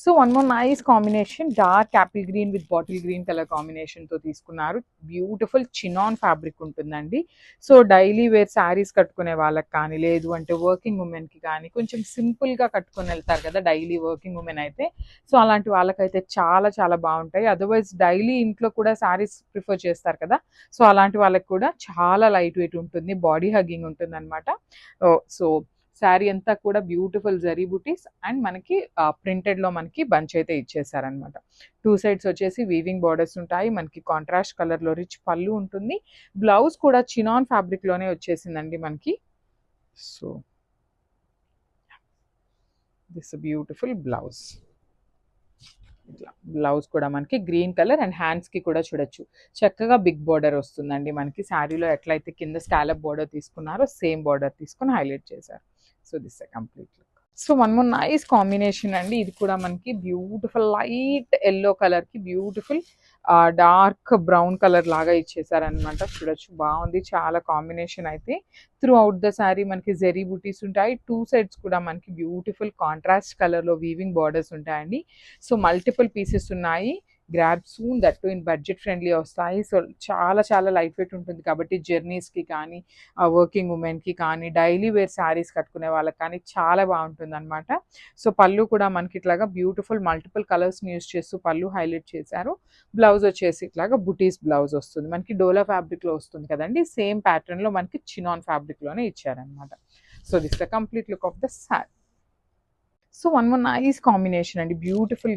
So one more nice combination, dark Apple green with bottle green colour కాంబినేషన్తో తీసుకున్నారు. Beautiful chinon fabric ఉంటుందండి. So daily wear saris కట్టుకునే వాళ్ళకి కానీ, లేదు అంటే వర్కింగ్ ఉమెన్కి కానీ, కొంచెం సింపుల్గా కట్టుకొని వెళ్తారు కదా డైలీ వర్కింగ్ ఉమెన్ అయితే. సో అలాంటి వాళ్ళకైతే చాలా చాలా బాగుంటాయి. అదర్వైజ్ డైలీ ఇంట్లో కూడా శారీస్ ప్రిఫర్ చేస్తారు కదా, సో అలాంటి వాళ్ళకి కూడా చాలా లైట్ వెయిట్ ఉంటుంది, బాడీ హగ్గింగ్ ఉంటుంది అనమాట. సో శారీ అంతా కూడా బ్యూటిఫుల్ జరీ బుటీస్ అండ్ మనకి ప్రింటెడ్లో మనకి బంచ్ అయితే ఇచ్చేసారనమాట. 2 సైడ్స్ వచ్చేసి వీవింగ్ బార్డర్స్ ఉంటాయి. మనకి కాంట్రాస్ట్ కలర్లో రిచ్ పళ్ళు ఉంటుంది. బ్లౌజ్ కూడా చినాన్ ఫ్యాబ్రిక్లోనే వచ్చేసిందండి మనకి. So this beautiful blouse. ఇట్లా బ్లౌజ్ కూడా మనకి గ్రీన్ కలర్ అండ్ హ్యాండ్స్కి కూడా చూడొచ్చు చక్కగా బిగ్ బార్డర్ వస్తుందండి మనకి. శారీలో ఎట్లయితే కింద స్కాలప్ బార్డర్ తీసుకున్నారో సేమ్ బార్డర్ తీసుకొని హైలైట్ చేశారు. So this complete look. So one more nice combination అండి, ఇది కూడా మనకి బ్యూటిఫుల్ లైట్ ఎల్లో కలర్కి బ్యూటిఫుల్ డార్క్ బ్రౌన్ కలర్ లాగా ఇచ్చేసారనమాట. చూడొచ్చు బాగుంది చాలా కాంబినేషన్ అయితే. త్రూ అవుట్ ద శారీ మనకి జెరీ బుటీస్ ఉంటాయి. 2 సైడ్స్ కూడా మనకి బ్యూటిఫుల్ కాంట్రాస్ట్ కలర్లో వీవింగ్ బార్డర్స్ ఉంటాయండి. సో మల్టిపుల్ పీసెస్ ఉన్నాయి. Grab soon that to in budget friendly వస్తాయి. సో చాలా చాలా లైట్ వెయిట్ ఉంటుంది కాబట్టి జర్నీస్కి కానీ, వర్కింగ్ ఉమెన్కి కానీ, డైలీ వేర్ శారీస్ కట్టుకునే వాళ్ళకి కానీ చాలా బాగుంటుంది అనమాట. సో పళ్ళు కూడా మనకి ఇట్లాగా బ్యూటిఫుల్ మల్టిపుల్ కలర్స్ని యూస్ చేస్తూ పళ్ళు హైలైట్ చేశారు. బ్లౌజ్ వచ్చేసి ఇట్లాగా బుటీస్ బ్లౌజ్ వస్తుంది మనకి. డోలా ఫ్యాబ్రిక్లో వస్తుంది కదండి, సేమ్ ప్యాటర్న్లో మనకి చినాన్ ఫ్యాబ్రిక్లోనే ఇచ్చారనమాట. So this the complete look of the sari. So one more nice combination అండి, బ్యూటిఫుల్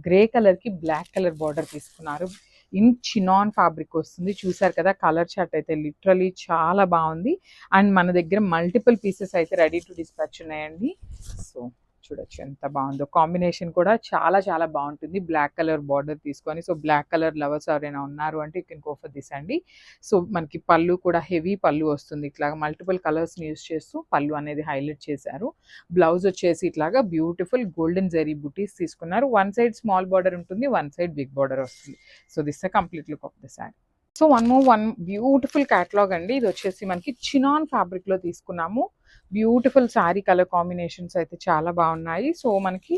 గ్రే కలర్కి బ్లాక్ కలర్ బార్డర్ తీసుకున్నారు. ఇన్ చినాన్ ఫ్యాబ్రిక్ వస్తుంది. చూసారు కదా కలర్ చార్ట్ అయితే లిటరలీ చాలా బాగుంది. అండ్ మన దగ్గర మల్టిపుల్ పీసెస్ అయితే రెడీ టు డిస్పాచ్ ఉన్నాయండి. సో చూడొచ్చు ఎంత బాగుందో. కాంబినేషన్ కూడా చాలా చాలా బాగుంటుంది. బ్లాక్ కలర్ బార్డర్ తీసుకొని, సో బ్లాక్ కలర్ లవర్స్ ఎవరైనా ఉన్నారు అంటే you can go for this అండి. సో మనకి పళ్ళు కూడా హెవీ పళ్ళు వస్తుంది. ఇట్లాగా మల్టిపుల్ కలర్స్ని యూస్ చేస్తూ పళ్ళు అనేది హైలైట్ చేశారు. బ్లౌజ్ వచ్చేసి ఇట్లాగా బ్యూటిఫుల్ గోల్డెన్ జరీ బుటీస్ తీసుకున్నారు. 1 సైడ్ స్మాల్ బార్డర్ ఉంటుంది, 1 సైడ్ బిగ్ బార్డర్ వస్తుంది. So this the complete look of the sari. So one beautiful catalogue అండి, ఇది వచ్చేసి మనకి చినాన్ ఫ్యాబ్రిక్లో తీసుకున్నాము. బ్యూటిఫుల్ శారీ కలర్ కాంబినేషన్స్ అయితే చాలా బాగున్నాయి. సో మనకి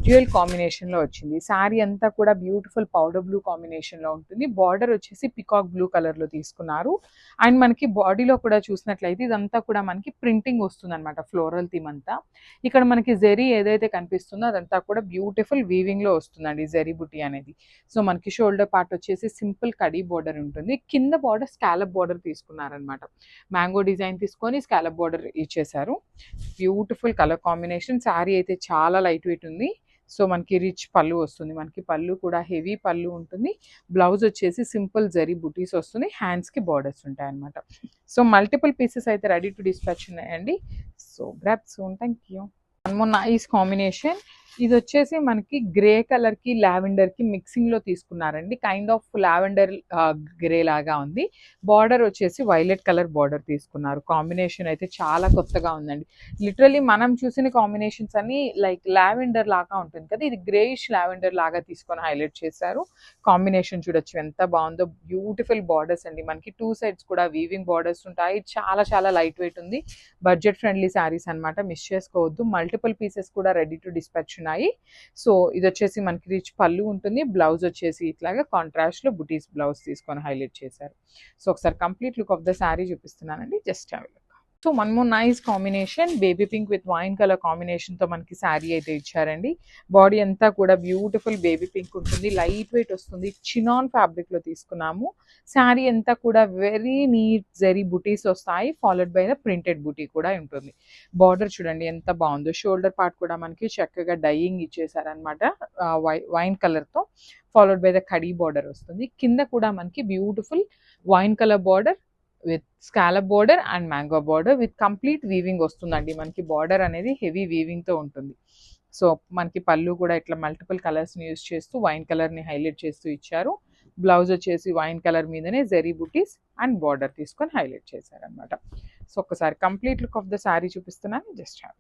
డ్యూయల్ కాంబినేషన్లో వచ్చింది. శారీ అంతా కూడా బ్యూటిఫుల్ పౌడర్ బ్లూ కాంబినేషన్లో ఉంటుంది. బార్డర్ వచ్చేసి పికాక్ బ్లూ కలర్లో తీసుకున్నారు. అండ్ మనకి బాడీలో కూడా చూసినట్లయితే ఇదంతా కూడా మనకి ప్రింటింగ్ వస్తుంది అనమాట, ఫ్లోరల్ థీమ్ అంతా. ఇక్కడ మనకి జెరీ ఏదైతే కనిపిస్తుందో అదంతా కూడా బ్యూటిఫుల్ వీవింగ్లో వస్తుందండి జెరీ బుటీ అనేది. సో మనకి షోల్డర్ పార్ట్ వచ్చేసి సింపుల్ కడీ బార్డర్ ఉంటుంది. కింద బార్డర్ స్కాలప్ బార్డర్ తీసుకున్నారనమాట. మ్యాంగో డిజైన్ తీసుకొని స్కాలప్ బార్డర్ ఇచ్చేసారు. Beautiful colour combination. శారీ అయితే చాలా లైట్ వెయిట్ ఉంది. సో మనకి రిచ్ పళ్ళు వస్తుంది. మనకి పళ్ళు కూడా హెవీ పళ్ళు ఉంటుంది. బ్లౌజ్ వచ్చేసి సింపుల్ జరీ బుటీస్ వస్తుంది. హ్యాండ్స్కి బార్డర్స్ ఉంటాయి అనమాట. సో మల్టిపుల్ పీసెస్ అయితే రెడీ టు డిస్పాచ్ ఉన్నాయండి. So grab soon. Thank you. One more nice combination, ఇది వచ్చేసి మనకి గ్రే కలర్కి లావెండర్కి మిక్సింగ్లో తీసుకున్నారండి. కైండ్ ఆఫ్ లావెండర్ గ్రే లాగా ఉంది. బార్డర్ వచ్చేసి వైలెట్ కలర్ బార్డర్ తీసుకున్నారు. కాంబినేషన్ అయితే చాలా కొత్తగా ఉందండి. లిటరలీ మనం చూసిన కాంబినేషన్స్ అన్ని లైక్ లావెండర్ లాగా ఉంటుంది కదా, ఇది గ్రేయిష్ లావెండర్ లాగా తీసుకొని హైలైట్ చేశారు. కాంబినేషన్ చూడొచ్చు ఎంత బాగుందో. బ్యూటిఫుల్ బార్డర్స్ అండి, మనకి 2 సైడ్స్ కూడా వీవింగ్ బార్డర్స్ ఉంటాయి. చాలా చాలా లైట్ వెయిట్ ఉంది. బడ్జెట్ ఫ్రెండ్లీ శారీస్ అనమాట, మిస్ చేసుకోవద్దు. మల్టిపుల్ పీసెస్ కూడా రెడీ టు డిస్పాచ్ ఉన్నాయి. సో ఇది వచ్చేసి మనకి రిచ్ పళ్ళు ఉంటుంది. బ్లౌజ్ వచ్చేసి ఇట్లాగా కాంట్రాస్ట్ లో బుటీస్ బ్లౌజ్ తీసుకొని హైలైట్ చేశారు. సో ఒకసారి complete look of the sari చూపిస్తున్నానండి, just have a look. So one more nice combination, baby pink with wine colour కాంబినేషన్తో మనకి శారీ అయితే ఇచ్చారండి. బాడీ అంతా కూడా బ్యూటిఫుల్ బేబీ పింక్ ఉంటుంది. లైట్ వెయిట్ వస్తుంది. చినాన్ ఫ్యాబ్రిక్లో తీసుకున్నాము. శారీ అంతా కూడా వెరీ నీట్ జరీ బుటీస్ వస్తాయి, ఫాలోడ్ బై ద ప్రింటెడ్ బుటీ కూడా ఉంటుంది. బార్డర్ చూడండి ఎంత బాగుందో. షోల్డర్ పార్ట్ కూడా మనకి చక్కగా డైయింగ్ ఇచ్చేసారనమాట వైన్ కలర్తో, followed by the khadi border వస్తుంది. కింద కూడా మనకి beautiful wine colour border with scallop border and mango border with complete weaving వస్తుందండి. మనకి బార్డర్ అనేది హెవీ వీవింగ్తో ఉంటుంది. సో మనకి పళ్ళు కూడా ఇట్లా మల్టిపుల్ కలర్స్ని యూస్ చేస్తూ వైన్ కలర్ని హైలైట్ చేస్తూ ఇచ్చారు. బ్లౌజ్ వచ్చేసి వైన్ కలర్ మీదనే జెరీ బుటీస్ అండ్ బార్డర్ తీసుకొని హైలైట్ చేశారనమాట. సో ఒక్కసారి complete look of the sari చూపిస్తున్నాను, జస్ట్ హ్యావ్